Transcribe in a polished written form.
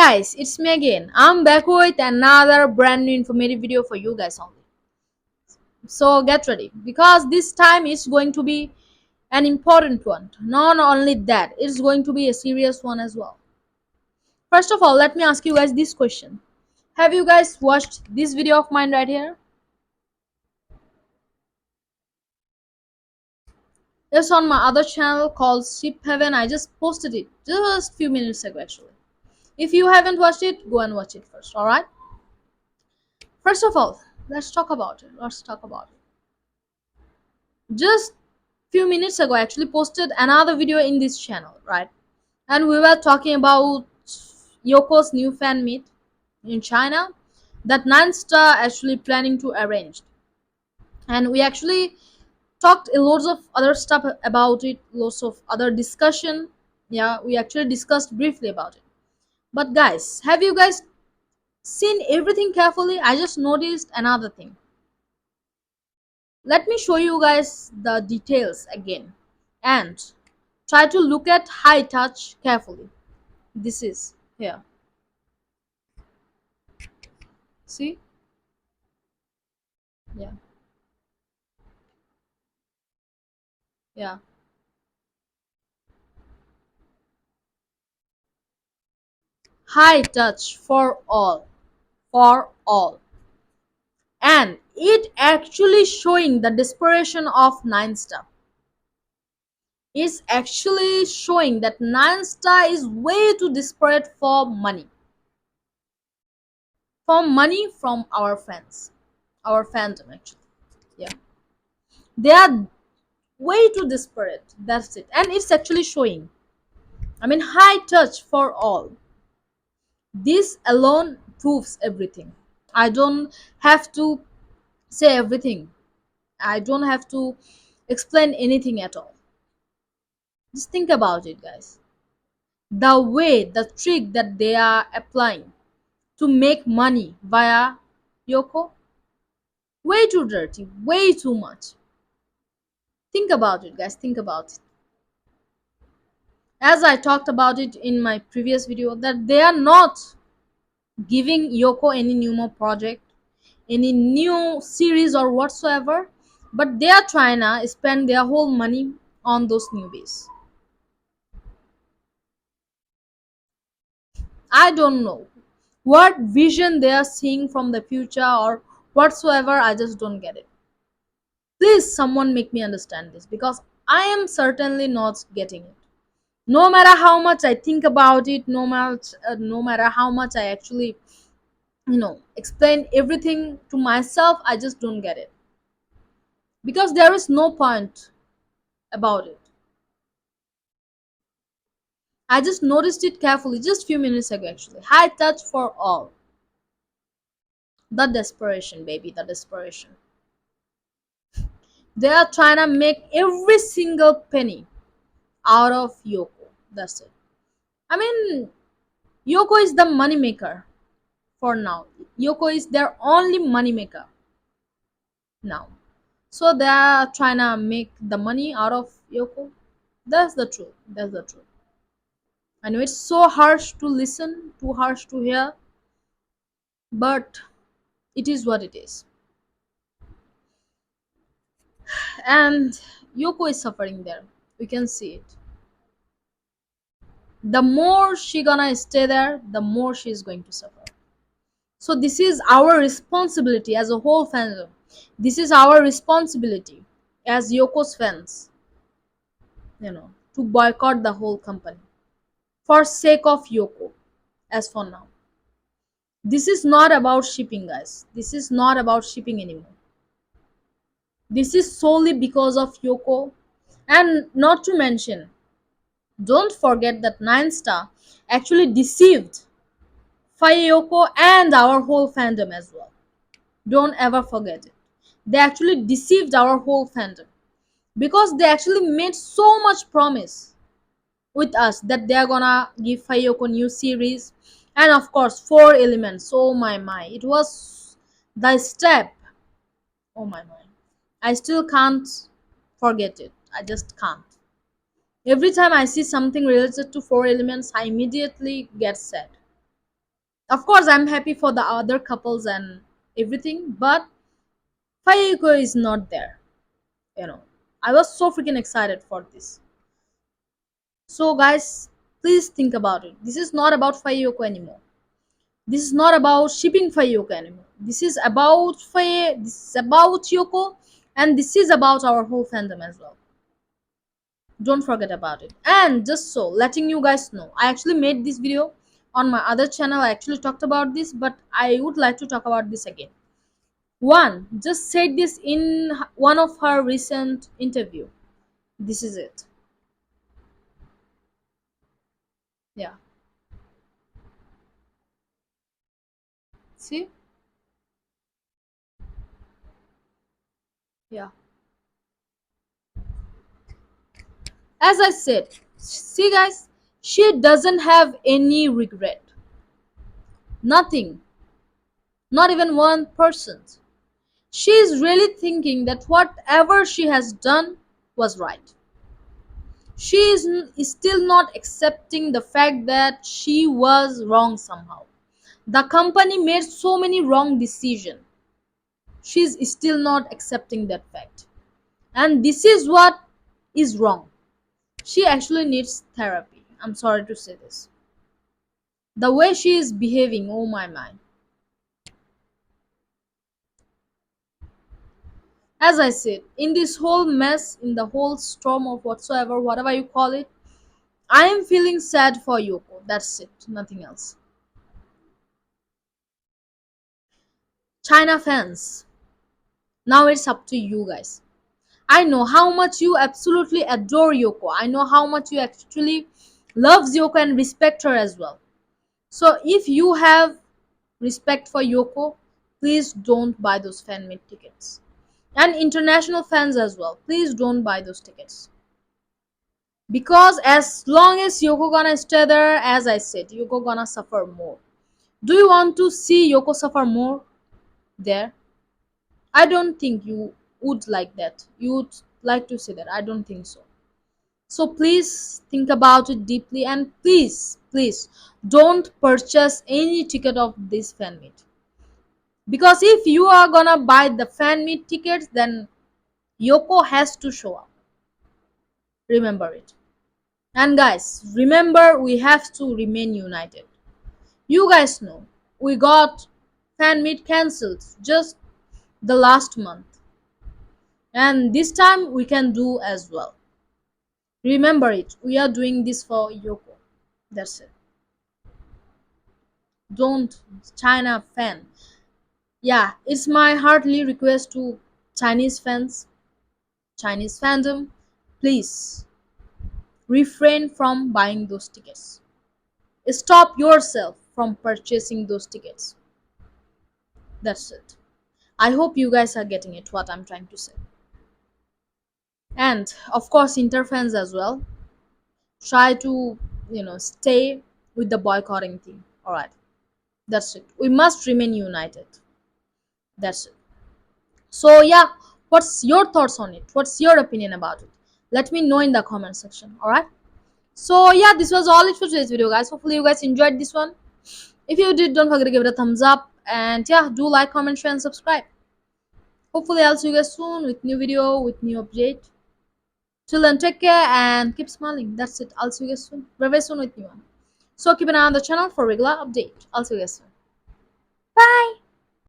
guys, it's me again. I'm back with another brand new informative video for you guys only. So get ready because this time is going to be an important one. Not only that, it's going to be a serious one as well. First of all, let me ask you guys this question. Have you guys watched this video of mine right here? It's on my other channel called Ship Heaven. I just posted it just few minutes ago actually. If you haven't watched it, go and watch it first, alright? First of all, let's talk about it. Just few minutes ago I actually posted another video in this channel, right? And we were talking about Yoko's new fan meet in China that Nine Star actually planning to arrange. And we actually talked a loads of other stuff about it, lots of other discussion. Yeah, we actually discussed briefly about it. But guys, have you guys seen everything carefully? I just noticed another thing. Let me show you guys the details again and try to look at high touch carefully. This is here. See? Yeah. Yeah. High touch for all. For all. And it actually showing the desperation of Nine Star. It's actually showing that Nine Star is way too desperate for money. For money from our fans. Our fandom actually. Yeah. They are way too desperate. That's it. And it's actually showing. I mean, high touch for all. This alone proves everything. I don't have to say everything. I don't have to explain anything at all. Just think about it, guys. The way, the trick that they are applying to make money via Yoko, way too dirty, way too much. Think about it, guys. Think about it. As I talked about it in my previous video, that they are not giving Yoko any new more project, any new series or whatsoever, but they are trying to spend their whole money on those newbies. I don't know what vision they are seeing from the future or whatsoever. I just don't get it. Please, someone make me understand this because I am certainly not getting it. No matter how much I think about it, no matter how much I actually explain everything to myself, I just don't get it because there is no point about it. I just noticed it carefully just few minutes ago actually. High touch for all. The desperation, baby, the desperation. They are trying to make every single penny out of Yoko. That's it. I mean, Yoko is the money maker for now. Yoko is their only money maker now. So they are trying to make the money out of Yoko. That's the truth. That's the truth. I know it's so harsh to listen, too harsh to hear, but it is what it is. And Yoko is suffering there. We can see it. The more she gonna stay there, the more she is going to suffer. So this is our responsibility as a whole fandom. This is our responsibility as Yoko's fans, to boycott the whole company for sake of Yoko. As for now, this is not about shipping, guys. This is not about shipping anymore. This is solely because of Yoko, and not to mention, don't forget that Nine Star actually deceived Fayoko and our whole fandom as well. Don't ever forget it. They actually deceived our whole fandom because they actually made so much promise with us that they are gonna give Fayoko new series and of course 4 elements. Oh my, it was the step. Oh my, I still can't forget it. I just can't. Every time I see something related to 4 elements, I immediately get sad. Of course, I'm happy for the other couples and everything, but Fayuko is not there. You know, I was so freaking excited for this. So, guys, please think about it. This is not about Fayuko anymore. This is not about shipping Fayuko anymore. This is about Faye. This is about Yoko, and this is about our whole fandom as well. Don't forget about it. And just so letting you guys know, I actually made this video on my other channel. I actually talked about this, but I would like to talk about this again. One just said this in one of her recent interview. This is it. Yeah. See? Yeah. As I said, see guys, she doesn't have any regret. Nothing. Not even 1%. She is really thinking that whatever she has done was right. She is still not accepting the fact that she was wrong somehow. The company made so many wrong decisions. She's still not accepting that fact. And this is what is wrong. She actually needs therapy. I'm sorry to say this. The way she is behaving, oh my mind. As I said, in this whole mess, in the whole storm of whatsoever, whatever you call it, I am feeling sad for Yoko. That's it, nothing else. China fans, now it's up to you guys. I know how much you absolutely adore Yoko. I know how much you actually loves Yoko and respect her as well. So if you have respect for Yoko, please don't buy those fan made tickets. And international fans as well, please don't buy those tickets. Because as long as Yoko gonna stay there, as I said, Yoko gonna suffer more. Do you want to see Yoko suffer more there? I don't think you would like that. You would like to say that. I don't think so. So please think about it deeply and please don't purchase any ticket of this fan meet. Because if you are gonna buy the fan meet tickets, then Yoko has to show up. Remember it. And guys, remember we have to remain united. You guys know we got fan meet cancelled just the last month. And this time we can do as well. Remember it. We are doing this for Yoko. That's it. Don't China fan. Yeah, it's my heartily request to Chinese fans, Chinese fandom, please refrain from buying those tickets. Stop yourself from purchasing those tickets. That's it. I hope you guys are getting it, what I'm trying to say. And of course, Inter fans as well. Try to, stay with the boycotting thing. Alright, that's it. We must remain united. That's it. So yeah, what's your thoughts on it? What's your opinion about it? Let me know in the comment section. Alright. So yeah, this was all it for today's video, guys. Hopefully you guys enjoyed this one. If you did, don't forget to give it a thumbs up. And yeah, do like, comment, share, and subscribe. Hopefully I'll see you guys soon with new video, with new update. Till then, take care and keep smiling. That's it. I'll see you guys soon. Very, very soon with new one. So keep an eye on the channel for regular update. I'll see you guys soon.